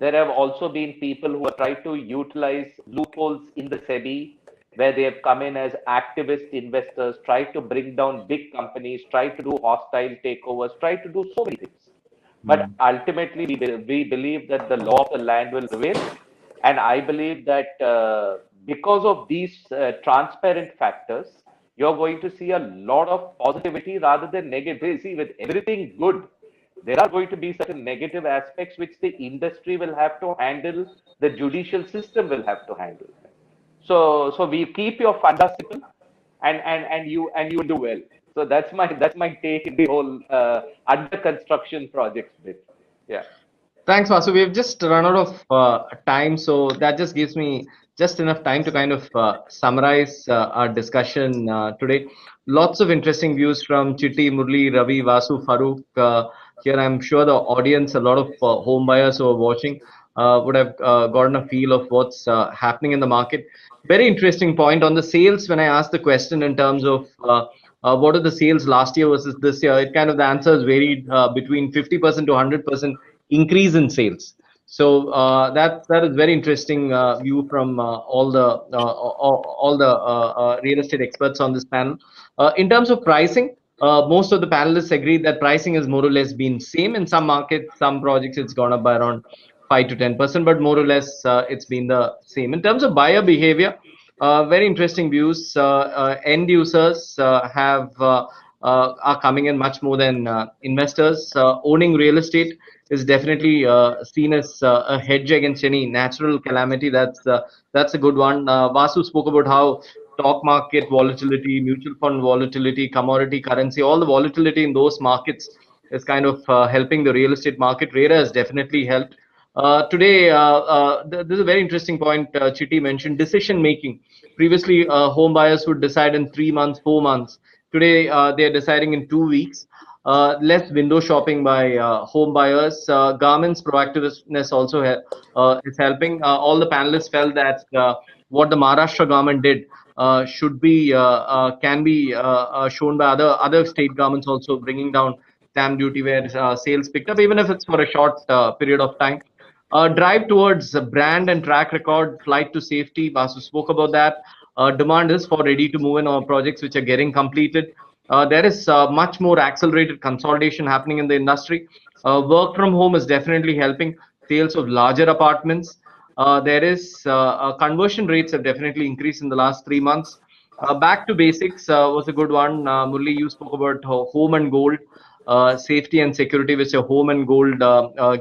there have also been people who have tried to utilize loopholes in the SEBI, where they have come in as activist investors, tried to bring down big companies, tried to do hostile takeovers, tried to do so many things. But ultimately, we believe that the law of the land will prevail. And I believe that because of these transparent factors, you're going to see a lot of positivity rather than negativity. See, with everything good, there are going to be certain negative aspects which the industry will have to handle, the judicial system will have to handle. So we keep your funda simple, and you do well. So that's my take in the whole under construction projects bit. Yeah. Thanks, Vasu. We've just run out of time, so that just gives me just enough time to kind of summarize our discussion today. Lots of interesting views from Chitti, Murli, Ravi, Vasu, Farooq. Here, I'm sure the audience, a lot of home buyers who are watching, would have gotten a feel of what's happening in the market. Very interesting point on the sales. When I asked the question in terms of what are the sales last year versus this year, it kind of the answers varied between 50% to 100% increase in sales. So that is very interesting view from all the real estate experts on this panel. In terms of pricing, most of the panelists agree that pricing has more or less been same. In some markets, some projects, it's gone up by around 5 to 10%, but more or less it's been the same. In terms of buyer behavior, very interesting views. End users are coming in much more than investors. Owning real estate is definitely seen as a hedge against any natural calamity. That's a good one. Vasu spoke about how stock market volatility, mutual fund volatility, commodity currency, all the volatility in those markets is kind of helping the real estate market. RERA has definitely helped. Today, this is a very interesting point Chitti mentioned, decision making. Previously, home buyers would decide in 3 months, 4 months. Today, they are deciding in 2 weeks. Less window shopping by home buyers. Government's proactiveness also is helping. All the panelists felt that what the Maharashtra government did should be can be shown by other state governments also, bringing down stamp duty where sales picked up, even if it's for a short period of time. Drive towards brand and track record, flight to safety. Vasu spoke about that. demand is for ready to move in or projects which are getting completed. There is much more accelerated consolidation happening in the industry. Work from home is definitely helping sales of larger apartments. There is conversion rates have definitely increased in the last 3 months. Back to basics was a good one. Murli, you spoke about home and gold, safety and security, which a home and gold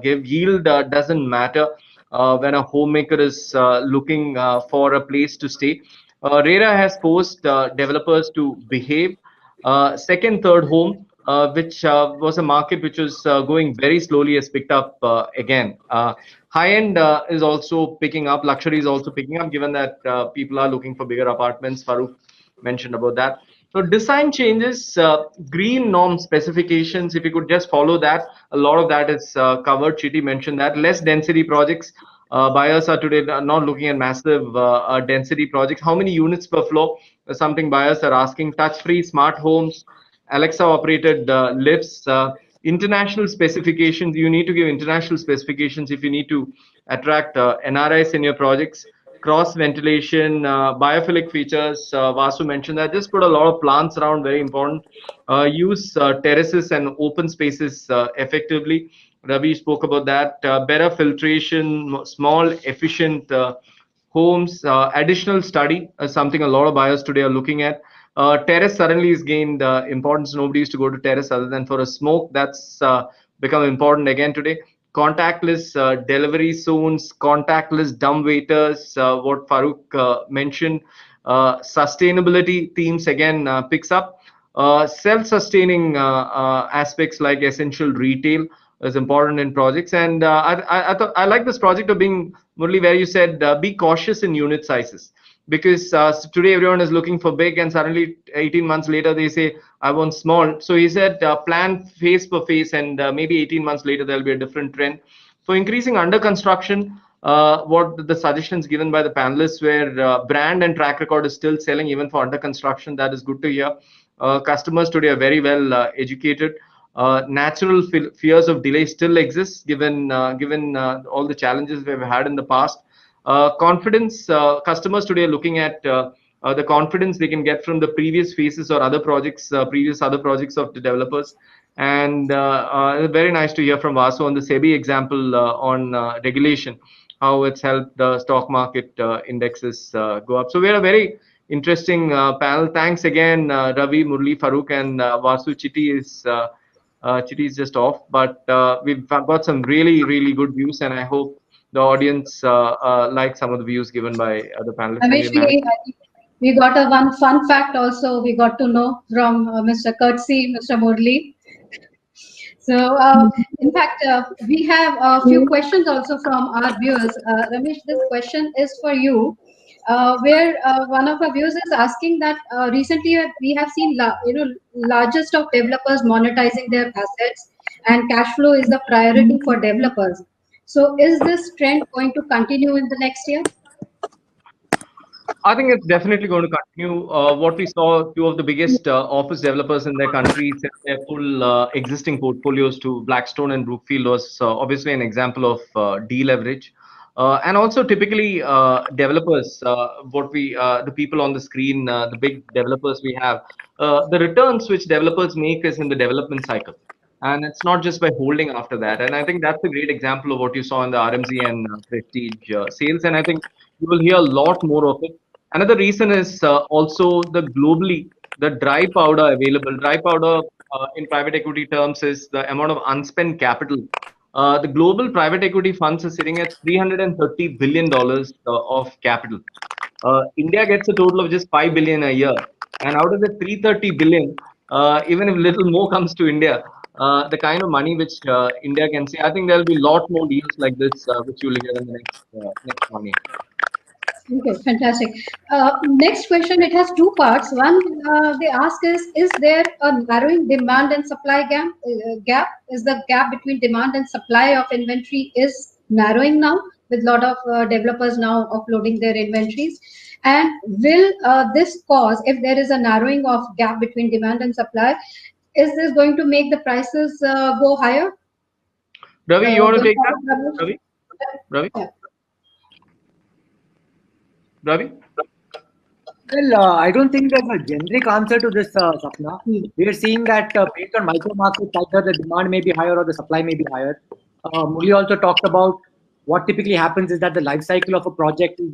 give. Yield doesn't matter when a homemaker is looking for a place to stay. RERA has forced developers to behave. Second, third home, which was a market which was going very slowly, has picked up again. High end is also picking up. Luxury is also picking up, given that people are looking for bigger apartments. Farooq mentioned about that. So design changes, green norm specifications. If you could just follow that, a lot of that is covered. Chiti mentioned that less density projects. Buyers are today not looking at massive density projects. How many units per floor? Something buyers are asking. Touch-free smart homes, Alexa-operated lifts, international specifications. You need to give international specifications if you need to attract NRIs in your projects. Cross ventilation, biophilic features. Vasu mentioned that. Just put a lot of plants around, very important. Use terraces and open spaces effectively. Ravi spoke about that. Better filtration, small, efficient homes. Additional study is something a lot of buyers today are looking at. Terrace suddenly has gained importance. Nobody used to go to terrace other than for a smoke. That's become important again today. Contactless delivery zones, contactless dumb waiters, what Farooq mentioned. Sustainability themes again picks up. Self-sustaining aspects like essential retail is important in projects. And I thought I like this project of being, Murli, where you said be cautious in unit sizes, because today everyone is looking for big, and suddenly 18 months later they say I want small. So he said plan phase per phase, and maybe 18 months later there'll be a different trend. For increasing under construction, what the suggestions given by the panelists, where brand and track record is still selling even for under construction. That is good to hear. Customers today are very well educated. Natural fears of delay still exist, given all the challenges we've had in the past. Confidence, customers today are looking at the confidence they can get from the previous phases or other projects, previous other projects of the developers. And very nice to hear from Vasu on the SEBI example on regulation, how it's helped the stock market indexes go up. So we had a very interesting panel. Thanks again, Ravi, Murli, Farooq, and Vasu. Chiti is just off, but we've got some really, really good views, and I hope the audience like some of the views given by the panelists. Ramesh, we got a one fun fact also we got to know from Mr. Kurtzi, Mr. Murli. So, in fact, we have a few questions also from our viewers. Ramesh, this question is for you, where one of our viewers is asking that recently we have seen, largest of developers monetizing their assets, and cash flow is the priority for developers. So, is this trend going to continue in the next year? I think it's definitely going to continue. What we saw, two of the biggest office developers in their country sell their full existing portfolios to Blackstone and Brookfield was obviously an example of deleverage. And also typically developers, the people on the screen, the big developers we have, the returns which developers make is in the development cycle. And it's not just by holding after that. And I think that's a great example of what you saw in the RMZ and Prestige sales. And I think you will hear a lot more of it. Another reason is also the dry powder available. Dry powder in private equity terms is the amount of unspent capital. The global private equity funds are sitting at $330 billion of capital. India gets a total of just 5 billion a year. And out of the 330 billion, even if little more comes to India, the kind of money which India can see, I think there'll be a lot more deals like this, which you'll hear in the next 1 year. Okay, fantastic. Next question, it has two parts. One, they ask is there a narrowing demand and supply gap? Is the gap between demand and supply of inventory is narrowing now, with a lot of developers now offloading their inventories? And will this cause, if there is a narrowing of gap between demand and supply, is this going to make the prices go higher? Ravi, you want to take that? Ravi? Yeah. Ravi? Well, I don't think there's a generic answer to this, Sapna. We are seeing that based on micro markets, either the demand may be higher or the supply may be higher. Murli also talked about what typically happens is that the life cycle of a project is,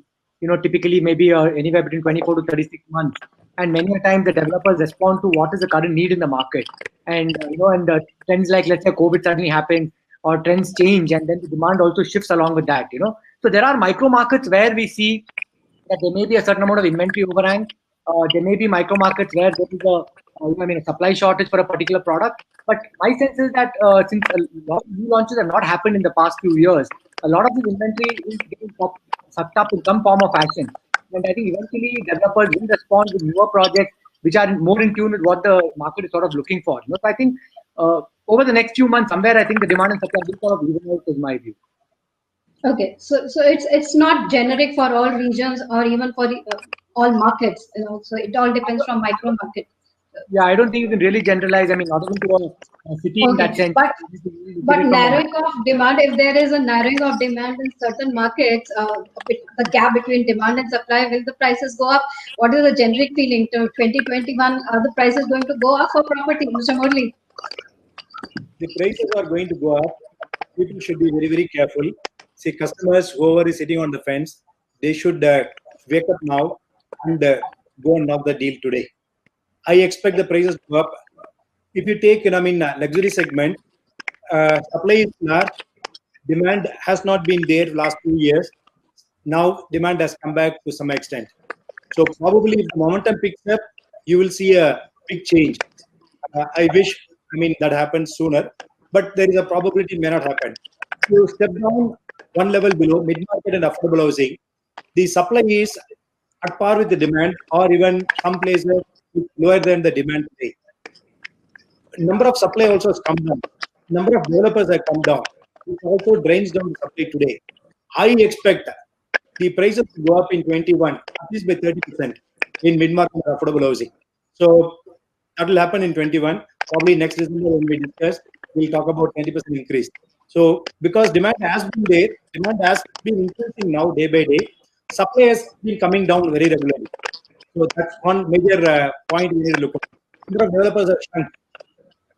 typically maybe anywhere between 24 to 36 months. And many a time the developers respond to what is the current need in the market. And, and trends like, let's say, COVID suddenly happens or trends change, and then the demand also shifts along with that. So there are micro markets where we see that there may be a certain amount of inventory overhang. There may be micro markets where there is a supply shortage for a particular product. But my sense is that since a lot of new launches have not happened in the past few years, a lot of this inventory is getting sucked up in some form of fashion. And I think eventually developers will respond with newer projects which are more in tune with what the market is sort of looking for. So I think over the next few months, somewhere I think the demand and supply will sort of even out, is my view. Okay, so it's not generic for all regions or even for all markets. So it all depends from micro market. Yeah, I don't think you can really generalize. I mean, not even to a city in that sense. But narrowing of demand, if there is a narrowing of demand in certain markets, the gap between demand and supply, will the prices go up? What is the generic feeling? To 2021, are the prices going to go up for property, Mr. Murli? The prices are going to go up. People should be very, very careful. See, customers, whoever is sitting on the fence, they should wake up now and go and knock the deal today. I expect the prices to go up. If you take, luxury segment, supply is large, demand has not been there last 2 years. Now demand has come back to some extent. So probably if the momentum picks up, you will see a big change. I wish, that happens sooner, but there is a probability it may not happen. If you step down one level below mid-market and affordable housing, the supply is at par with the demand, or even some places lower than the demand today. Number of supply also has come down. Number of developers have come down. It also drains down the supply today. I expect the prices to go up in 21, at least by 30% in mid-market and affordable housing. So that will happen in 21. Probably next December when we discuss, we'll talk about 20% increase. So because demand has been there, demand has been increasing now day by day. Supply has been coming down very regularly. So that's one major point we need to look at. Number of developers have shrunk.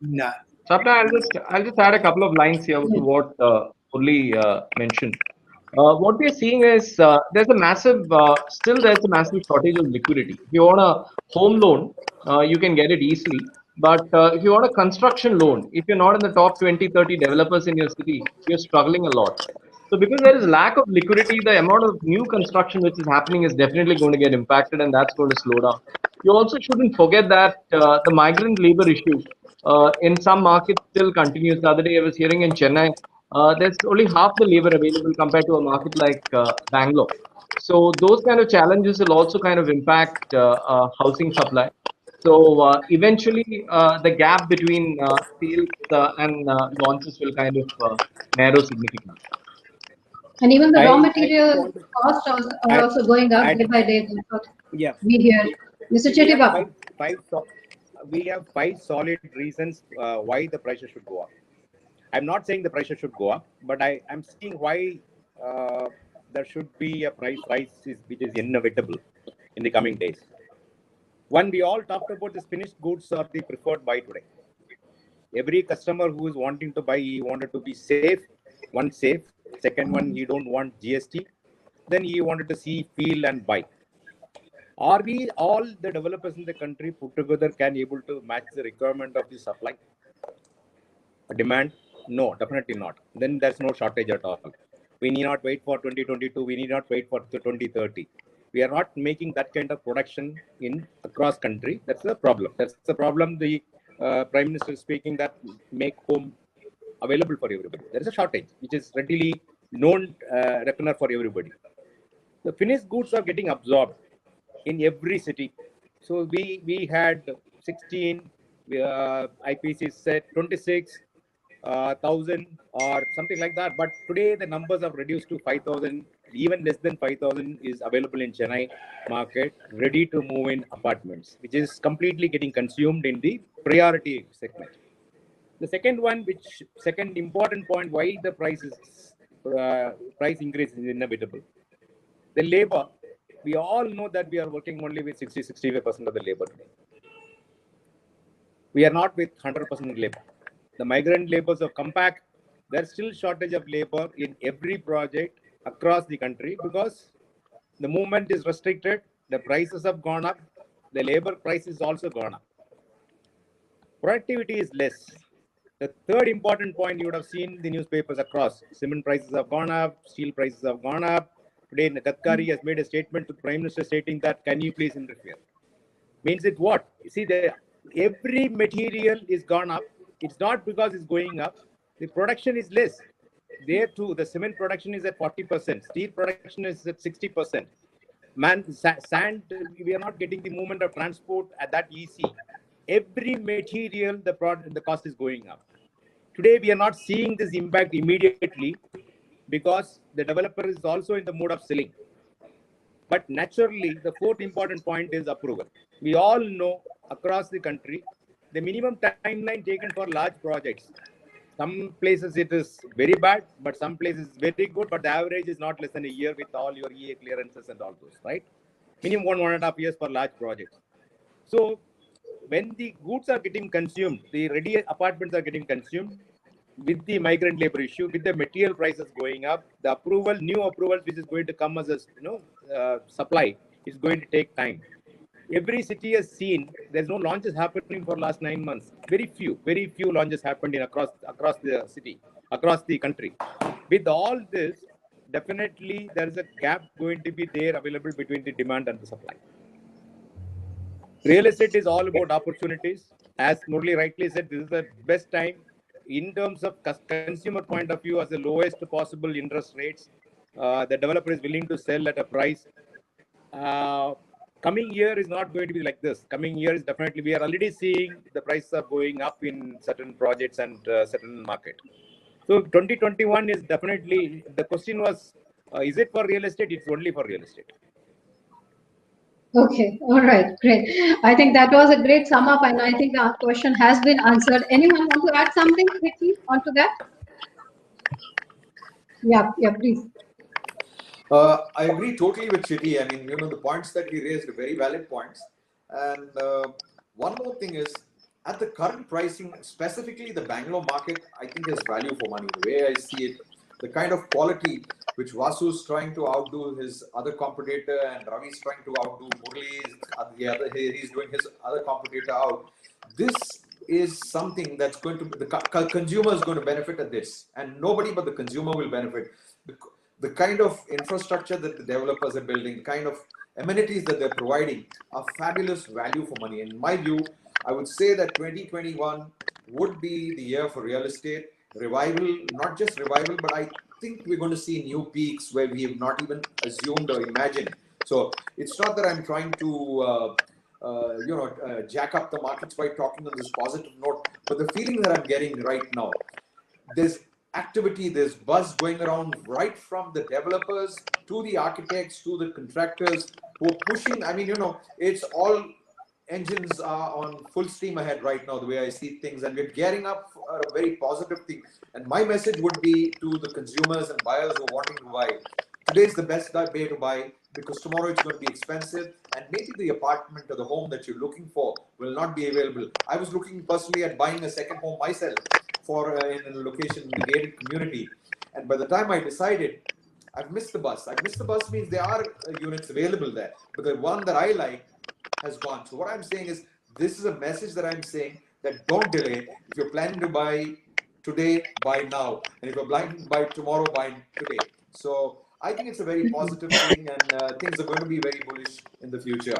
Nah. Sapna, I'll just add a couple of lines here to what Murli mentioned. What we are seeing is there's a massive shortage of liquidity. If you want a home loan, you can get it easily. But if you want a construction loan, if you're not in the top 20, 30 developers in your city, you're struggling a lot. So because there is lack of liquidity, the amount of new construction which is happening is definitely going to get impacted, and that's going to slow down. You also shouldn't forget that the migrant labor issue in some markets still continues. The other day I was hearing in Chennai, there's only half the labor available compared to a market like Bangalore. So those kind of challenges will also kind of impact housing supply. So eventually, the gap between sales and launches will kind of narrow significantly. And even the raw material costs are also going up day by day. Yeah. We hear. Mr. Chettibabu. We have 5 solid reasons why the prices should go up. I'm not saying the prices should go up, but I'm seeing why there should be a price rise which is inevitable in the coming days. One, we all talked about the finished goods are the preferred buy today. Every customer who is wanting to buy, he wanted to be safe. One, safe. Second one, he don't want GST. Then he wanted to see, feel, and buy. Are we all the developers in the country put together can able to match the requirement of the supply? Demand? No, definitely not. Then there's no shortage at all. We need not wait for 2022. We need not wait for 2030. We are not making that kind of production in across country. That's the problem. That's the problem. The Prime Minister is speaking that make home available for everybody. There is a shortage, which is readily known reckoner for everybody. The finished goods are getting absorbed in every city. So we had 16, IPC said 26,000 or something like that. But today the numbers have reduced to 5,000. Even less than 5,000 is available in Chennai market, ready to move in apartments, which is completely getting consumed in the priority segment. The second important point why the price increase is inevitable. The labor, We all know that we are working only with 60-65% of the labor today. We are not with 100% labor. The migrant laborers have come back. There's still shortage of labor in every project across the country because the movement is restricted. The prices have gone up. The labor price is also gone up. Productivity is less. The third important point, you would have seen the newspapers across. Cement prices have gone up. Steel prices have gone up. Today, Gadkari has made a statement to the Prime Minister stating that, can you please interfere? Means it what? You see, every material is gone up. It's not because it's going up. The production is less. There too, the cement production is at 40%. Steel production is at 60%. Sand, we are not getting the movement of transport at that easy. Every material, the cost is going up. Today, we are not seeing this impact immediately because the developer is also in the mode of selling. But naturally, the fourth important point is approval. We all know across the country, the minimum timeline taken for large projects. Some places it is very bad, but some places very good, but the average is not less than a year with all your EA clearances and all those, right? Minimum 1.5 years for large projects. So when the goods are getting consumed, the ready apartments are getting consumed, with the migrant labor issue, with the material prices going up, the new approvals which is going to come as a supply is going to take time. Every city has seen there's no launches happening for last 9 months. Very few launches happened across the city, across the country. With all this, definitely there is a gap going to be there available between the demand and the supply. Real estate is all about opportunities. As Murli rightly said, this is the best time in terms of consumer point of view, as the lowest possible interest rates. The developer is willing to sell at a price. Coming year is not going to be like this. Coming year is definitely, we are already seeing the prices are going up in certain projects and certain market. So 2021 is definitely, the question was, is it for real estate? It's only for real estate. Okay, all right, great. I think that was a great sum up, and I think our question has been answered. Anyone want to add something quickly onto that? Yeah, please. I agree totally with Chitty. I mean, the points that he raised are very valid points. And one more thing is, at the current pricing, specifically the Bangalore market, I think there's value for money. The way I see it, the kind of quality which Vasu's trying to outdo his other competitor and Ravi's trying to outdo Murli, he's doing his other competitor out. This is something that's going to, the consumer is going to benefit at this, and nobody but the consumer will benefit. The kind of infrastructure that the developers are building, the kind of amenities that they're providing are fabulous value for money. In my view, I would say that 2021 would be the year for real estate revival, not just revival, but I think we're going to see new peaks where we have not even assumed or imagined. So it's not that I'm trying to jack up the markets by talking on this positive note, but the feeling that I'm getting right now, there's activity, there's buzz going around right from the developers to the architects to the contractors who are pushing. I mean, it's all engines are on full steam ahead right now, the way I see things, and we're gearing up for a very positive thing. And my message would be to the consumers and buyers who are wanting to buy, today is the best day to buy, because tomorrow it's going to be expensive, and maybe the apartment or the home that you're looking for will not be available. I was looking personally at buying a second home myself in a location in the gated community, and by the time I decided, I've missed the bus. I've missed the bus means there are units available there, but the one that I like has gone. So what I'm saying is, this is a message that I'm saying, that don't delay. If you're planning to buy today, buy now, and if you're planning to buy tomorrow, buy today. So I think it's a very positive thing, and things are going to be very bullish in the future.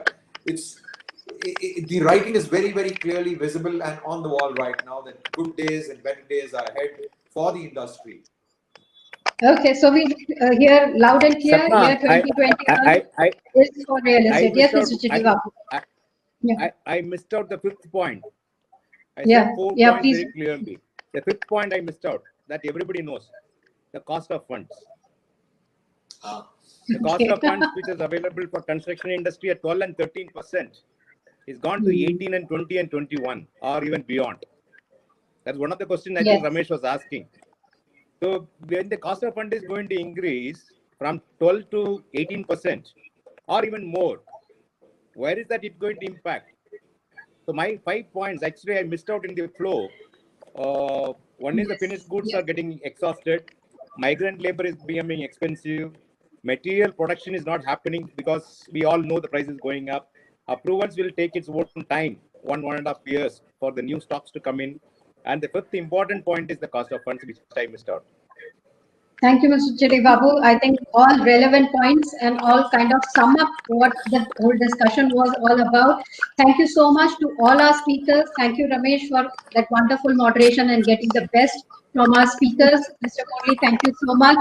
The writing is very, very clearly visible and on the wall right now, that good days and better days are ahead for the industry. Okay, so we hear loud and clear. Sapna, Year 2021 is for real estate. Yes, Mr. Chitty. I missed out the fifth point. I Yeah, said 4 yeah, points please. very clearly. The fifth point I missed out, that everybody knows, the cost of funds. The cost of funds which is available for construction industry at 12 and 13% is gone to 18 and 20 and 21 or even beyond. That's one of the questions I think Ramesh was asking. So when the cost of fund is going to increase from 12 to 18%, or even more? Where is that it going to impact? So my 5 points, actually I missed out in the flow. One is the finished goods are getting exhausted. Migrant labor is becoming expensive. Material production is not happening because we all know the price is going up. Approvals will take its own time, 1.5 years for the new stocks to come in. And the fifth important point is the cost of funds, which I missed out. Thank you, Mr. Chidi Babu. I think all relevant points and all kind of sum up what the whole discussion was all about. Thank you so much to all our speakers. Thank you, Ramesh, for that wonderful moderation and getting the best from our speakers. Mr. Murli, thank you so much.